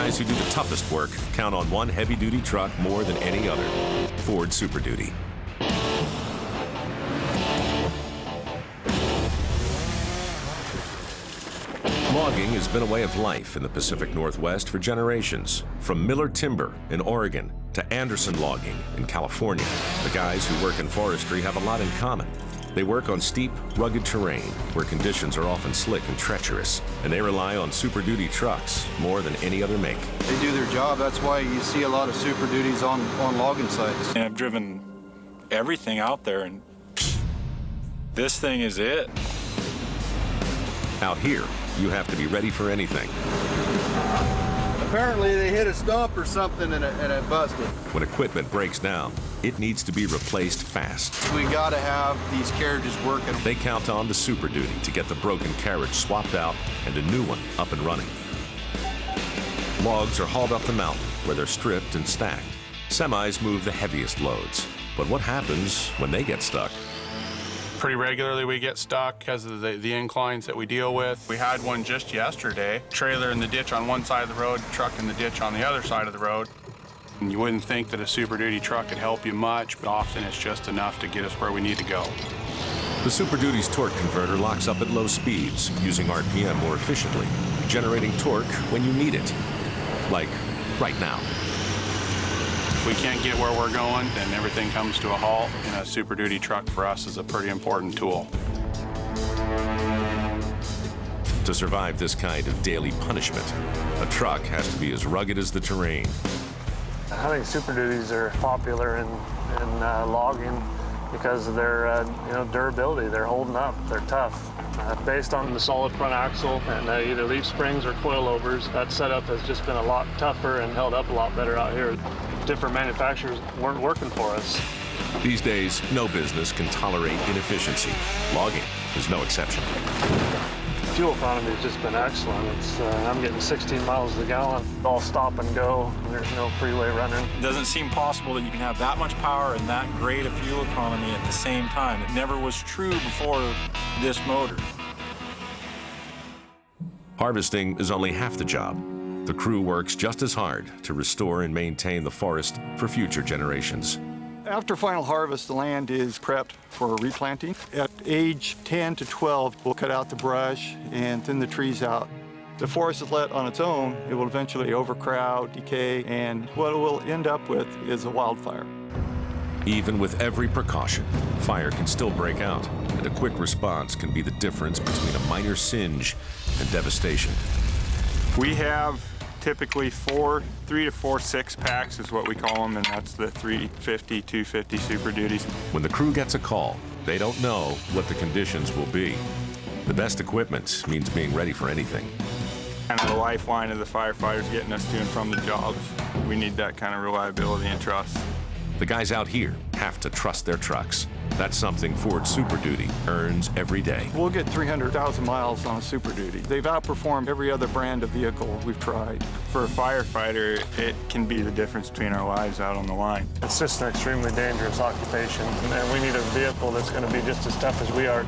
guys who do the toughest work count on one heavy-duty truck more than any other, Ford Super Duty. Logging has been a way of life in the Pacific Northwest for generations. From Miller Timber in Oregon to Anderson Logging in California, the guys who work in forestry have a lot in common. They work on steep, rugged terrain where conditions are often slick and treacherous, and they rely on Super Duty trucks more than any other make. They do their job. That's why you see a lot of Super Duties on logging sites. And I've driven everything out there, and this thing is it. Out here, you have to be ready for anything. Apparently they hit a stump or something and it busted. When equipment breaks down, it needs to be replaced fast. We gotta have these carriages working. They count on the Super Duty to get the broken carriage swapped out and a new one up and running. Logs are hauled up the mountain where they're stripped and stacked. Semis move the heaviest loads. But what happens when they get stuck? Pretty regularly we get stuck because of the inclines that we deal with. We had one just yesterday, trailer in the ditch on one side of the road, truck in the ditch on the other side of the road. And you wouldn't think that a Super Duty truck could help you much, but often it's just enough to get us where we need to go. The Super Duty's torque converter locks up at low speeds, using RPM more efficiently, generating torque when you need it, like right now. If we can't get where we're going, then everything comes to a halt, and a Super Duty truck for us is a pretty important tool. To survive this kind of daily punishment, a truck has to be as rugged as the terrain. I think Super Duties are popular in logging because of their durability. They're holding up, they're tough. Based on the solid front axle and either leaf springs or coilovers, that setup has just been a lot tougher and held up a lot better out here. Different manufacturers weren't working for us. These days, no business can tolerate inefficiency. Logging is no exception. Fuel economy has just been excellent. I'm getting 16 miles a gallon. All stop and go. There's no freeway running. It doesn't seem possible that you can have that much power and that great a fuel economy at the same time. It never was true before this motor. Harvesting is only half the job. The crew works just as hard to restore and maintain the forest for future generations. After final harvest, the land is prepped for replanting. At age 10 to 12, we'll cut out the brush and thin the trees out. The forest is let on its own, it will eventually overcrowd, decay, and what it will end up with is a wildfire. Even with every precaution, fire can still break out, and a quick response can be the difference between a minor singe and devastation. We have typically 3 to 4 6-packs is what we call them, and that's the 350, 250 Super Duties. When the crew gets a call, they don't know what the conditions will be. The best equipment means being ready for anything. Kind of the lifeline of the firefighters getting us to and from the jobs. We need that kind of reliability and trust. The guys out here have to trust their trucks. That's something Ford Super Duty earns every day. We'll get 300,000 miles on a Super Duty. They've outperformed every other brand of vehicle we've tried. For a firefighter, it can be the difference between our lives out on the line. It's just an extremely dangerous occupation, and we need a vehicle that's going to be just as tough as we are.